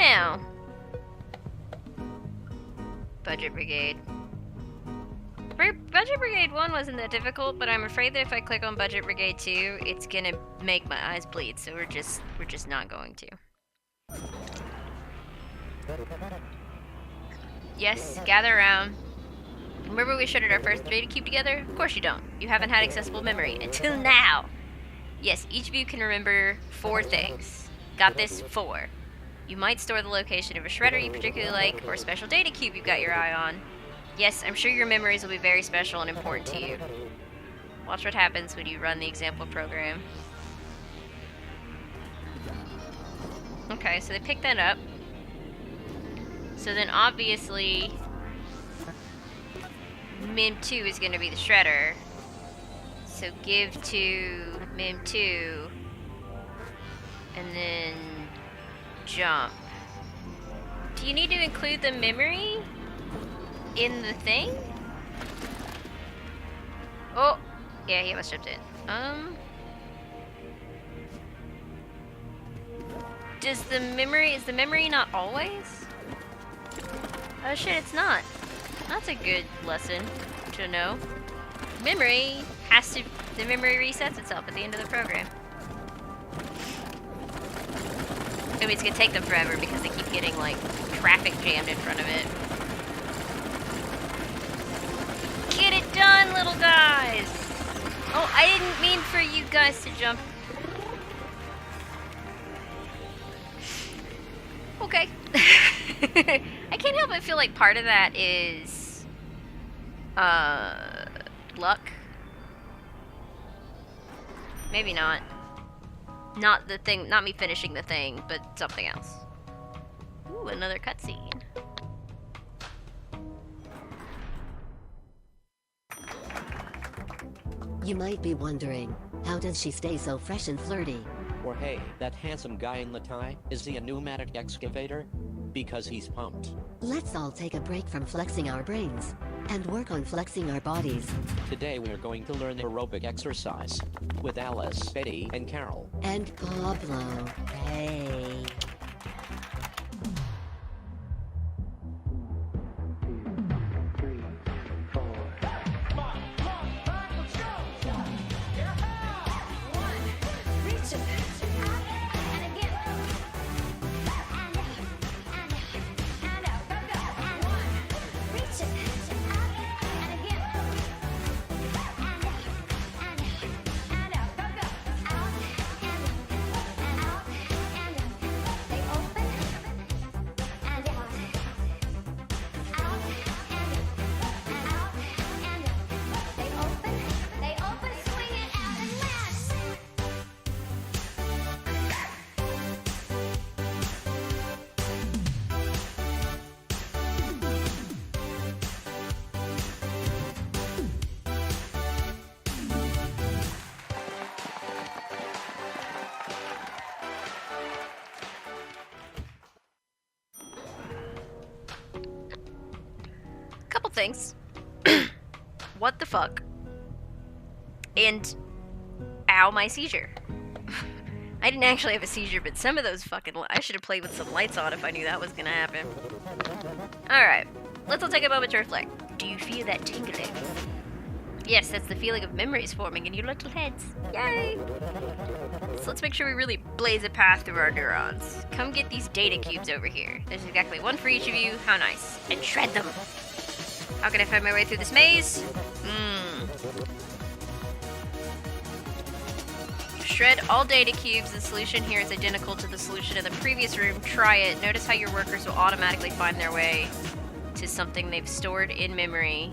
now. Budget Brigade. Budget Brigade 1 wasn't that difficult, but I'm afraid that if I click on Budget Brigade 2, it's gonna make my eyes bleed, so we're just not going to. Yes, gather around. Remember we shredded our first data cube together? Of course you don't. You haven't had accessible memory until now. Yes, each of you can remember 4 things. Got this? 4. You might store the location of a shredder you particularly like, or a special data cube you've got your eye on. Yes, I'm sure your memories will be very special and important to you. Watch what happens when you run the example program. Okay, so they picked that up. So then obviously MIM2 is going to be the shredder. So give to MIM2 and then jump. Do you need to include the memory in the thing? Oh, yeah, he almost jumped in. Is the memory not always? Oh shit, it's not. That's a good lesson to know. The memory resets itself at the end of the program. I mean, it's gonna take them forever because they keep getting, like, traffic jammed in front of it. Get it done, little guys! Oh, I didn't mean for you guys to jump. Okay. I can't help but feel like part of that is luck. Maybe not. Not the thing, not me finishing the thing, but something else. Ooh, another cutscene. You might be wondering, how does she stay so fresh and flirty? Or hey, that handsome guy in the tie, is he a pneumatic excavator? Because he's pumped. Let's all take a break from flexing our brains and work on flexing our bodies. Today we're going to learn aerobic exercise with Alice, Betty, and Carol. And Pablo. Hey. Couple things. What the fuck? And ow, my seizure. I didn't actually have a seizure, but some of those fucking I should have played with some lights on if I knew that was gonna happen. Alright, let's all take a moment to reflect. Do you feel that tingling? Yes, that's the feeling of memories forming in your little heads. Yay! So let's make sure we really blaze a path through our neurons. Come get these data cubes over here. There's exactly one for each of you. How nice. And shred them. How can I find my way through this maze? Shred all data cubes. The solution here is identical to the solution in the previous room. Try it. Notice how your workers will automatically find their way to something they've stored in memory.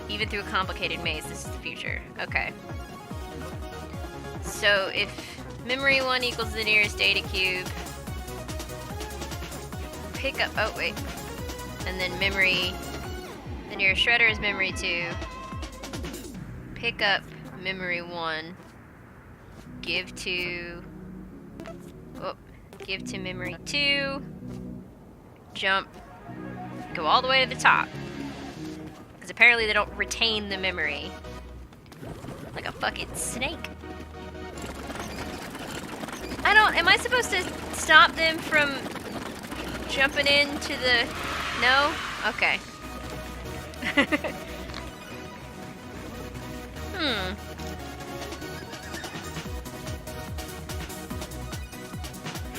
Even through a complicated maze, this is the future. Okay. So if memory 1 equals the nearest data cube, pick up, oh wait, and then memory, the nearest shredder is memory 2, pick up memory 1, give to memory 2, jump, go all the way to the top. Because apparently they don't retain the memory. Like a fucking snake. Am I supposed to stop them from jumping into the... No? Okay.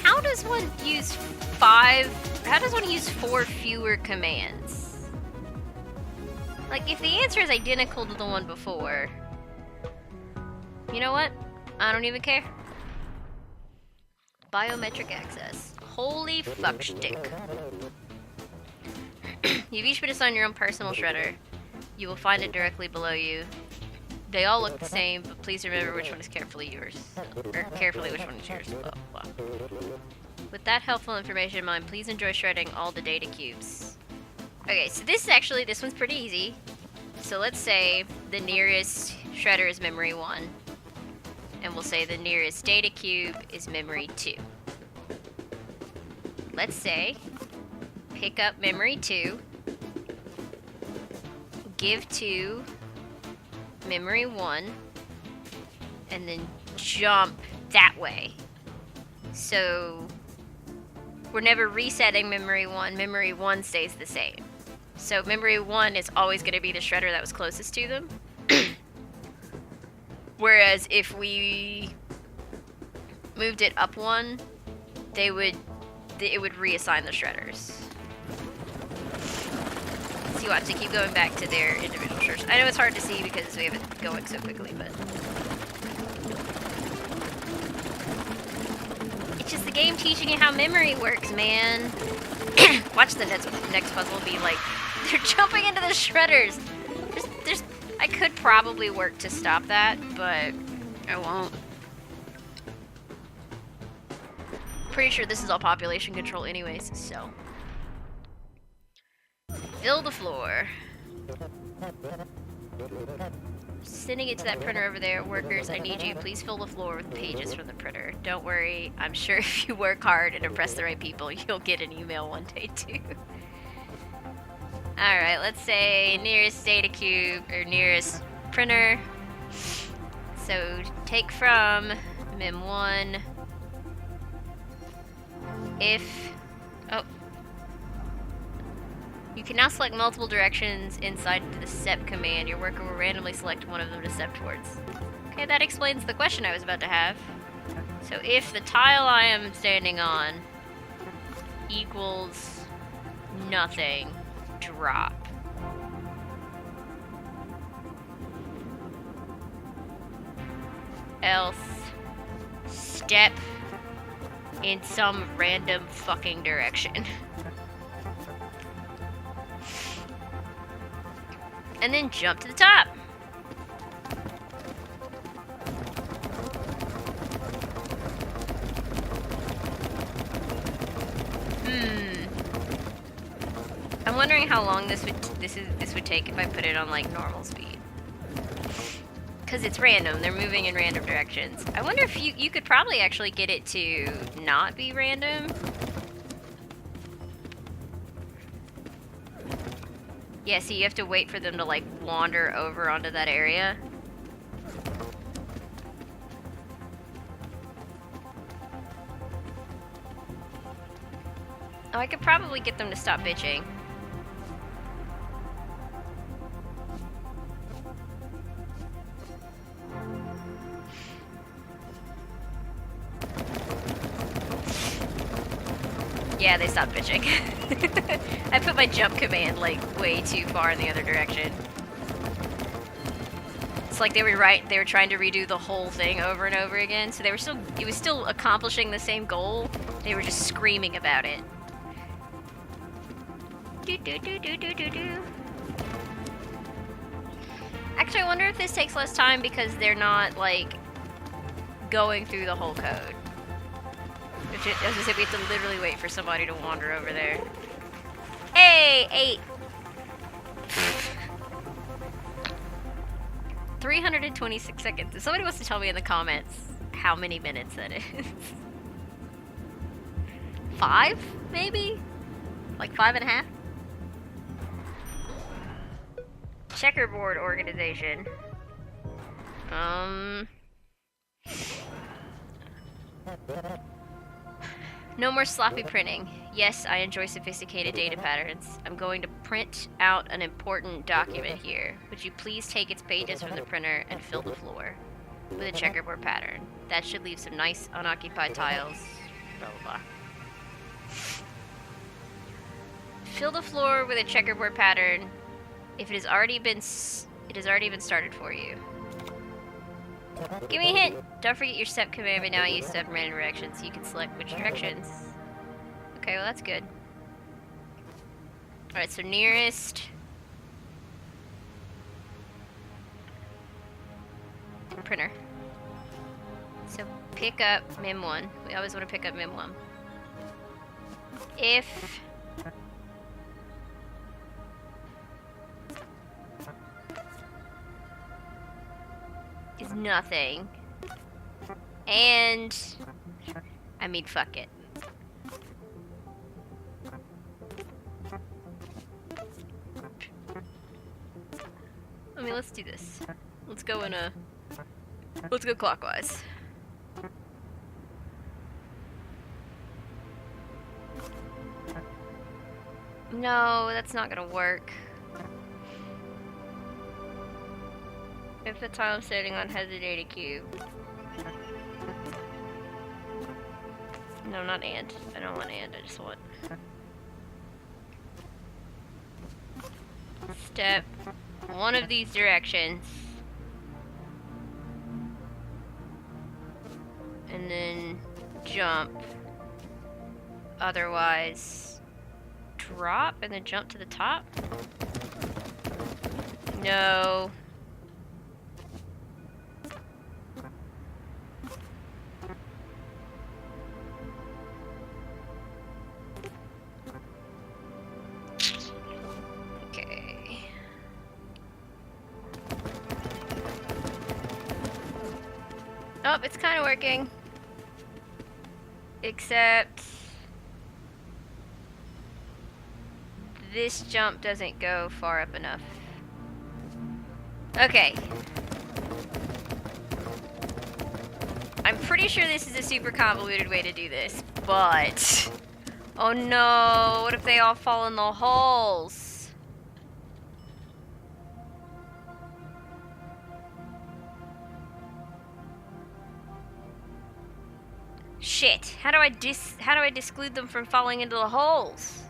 How does one use 4 fewer commands? Like, if the answer is identical to the one before... You know what? I don't even care. Biometric access. Holy fuck stick. You've each been assigned your own personal shredder. You will find it directly below you. They all look the same, but please remember which one is carefully yours. Or carefully which one is yours. Blah, blah. With that helpful information in mind, please enjoy shredding all the data cubes. Okay, so this one's pretty easy. So let's say the nearest shredder is memory 1. And we'll say the nearest data cube is memory 2. Let's say, pick up memory 2, give to memory 1, and then jump that way. So, we're never resetting memory 1, memory 1 stays the same. So memory 1 is always going to be the shredder that was closest to them. Whereas if we moved it up 1, it would reassign the shredders. So you watch, they keep going back to their individual shredders. I know it's hard to see because we have it going so quickly, but it's just the game teaching you how memory works, man. Watch the next puzzle be like, they're jumping into the shredders. I could probably work to stop that, but I won't. Pretty sure this is all population control anyways, so. Fill the floor. Sending it to that printer over there. Workers, I need you. Please fill the floor with pages from the printer. Don't worry, I'm sure if you work hard and impress the right people, you'll get an email one day too. Alright, let's say nearest data cube, or nearest printer. So take from mem1 if... Oh. You can now select multiple directions inside the step command. Your worker will randomly select one of them to step towards. Okay, that explains the question I was about to have. So if the tile I am standing on equals nothing, drop. Else, step in some random fucking direction. And then jump to the top. I'm wondering how long this would take if I put it on like normal speed. Cause it's random, they're moving in random directions. I wonder if you could probably actually get it to not be random. Yeah, see, you have to wait for them to like wander over onto that area. Oh, I could probably get them to stop bitching. Yeah, they stopped bitching. I put my jump command like way too far in the other direction. It's like they were trying to redo the whole thing over and over again, so it was still accomplishing the same goal. They were just screaming about it. Actually, I wonder if this takes less time because they're not like going through the whole code. I was gonna say, we have to literally wait for somebody to wander over there. Hey, 8! 326 seconds. If somebody wants to tell me in the comments how many minutes that is. 5, maybe? Like 5.5? Checkerboard organization. No more sloppy printing. Yes, I enjoy sophisticated data patterns. I'm going to print out an important document here. Would you please take its pages from the printer and fill the floor with a checkerboard pattern? That should leave some nice unoccupied tiles. Blah blah blah. Fill the floor with a checkerboard pattern. If it has already been started for you. Give me a hint. Don't forget your step command, but now I use step random directions so you can select which directions. Okay, well that's good. Alright, so nearest printer. So pick up Mem1. We always want to pick up Mem1. If is nothing. And I mean fuck it. I mean, let's do this. Let's go clockwise. No, that's not gonna work. If the tile I'm sitting on has a data cube. No, not and. I don't want and, I just want step one of these directions. And then jump. Otherwise, drop and then jump to the top? No. Okay. Oh, it's kind of working. Except this jump doesn't go far up enough. Okay. I'm pretty sure this is a super convoluted way to do this, but oh no, what if they all fall in the holes? Shit, how do I disclude them from falling into the holes?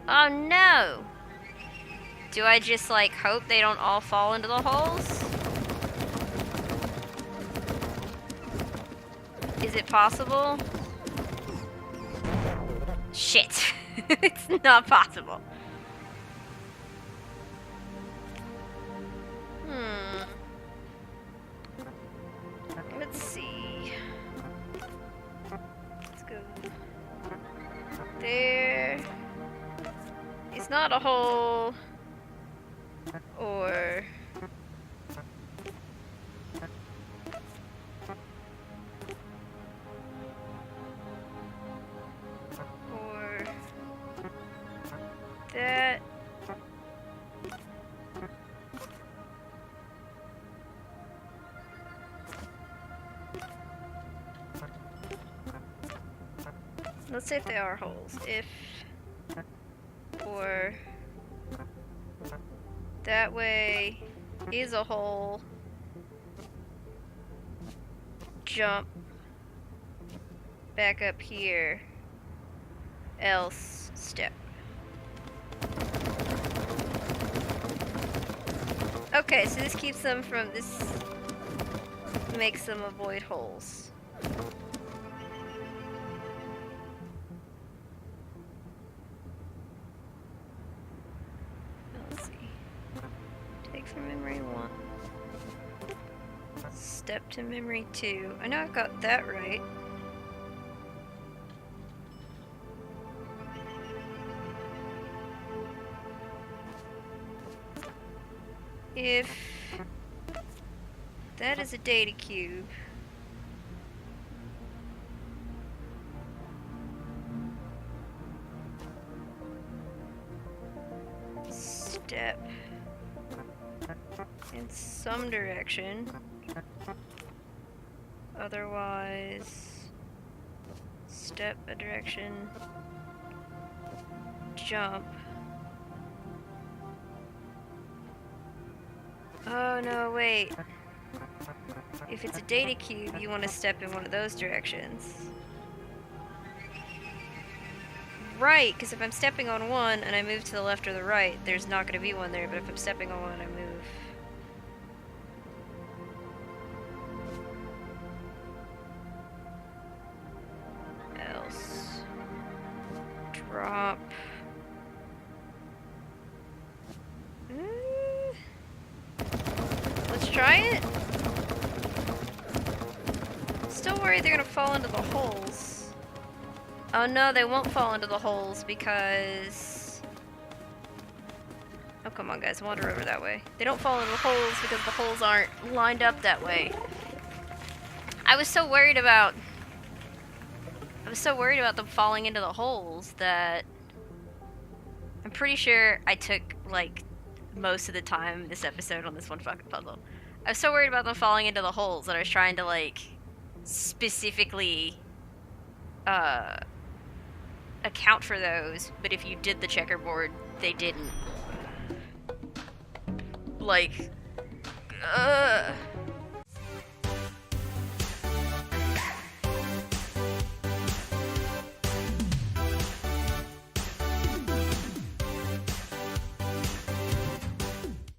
Oh no! Do I just like hope they don't all fall into the holes? Is it possible? Shit. It's not possible. Let's see. Let's go there. It's not a hole. Or that. Let's say if they are holes. If or that way is a hole. Jump back up here. Else step. Okay, so this keeps them from this. Makes them avoid holes. Let's see. Take from memory 1. Step to memory 2. I know I've got that right. If that is a data cube, step in some direction, otherwise Step a direction. Jump. Oh no, wait. If it's a data cube, you want to step in one of those directions. Right, because if I'm stepping on one and I move to the left or the right, there's not going to be one there, but if I'm stepping on one and I move... else... drop... Let's try it. Still worried they're gonna fall into the holes. Oh no, they won't fall into the holes because... Oh, come on guys, wander over that way. They don't fall into the holes because the holes aren't lined up that way. I was so worried about them falling into the holes that I'm pretty sure I took, like, most of the time this episode on this one fucking puzzle. I was so worried about them falling into the holes that I was trying to, like, specifically account for those, but if you did the checkerboard, they didn't. Like,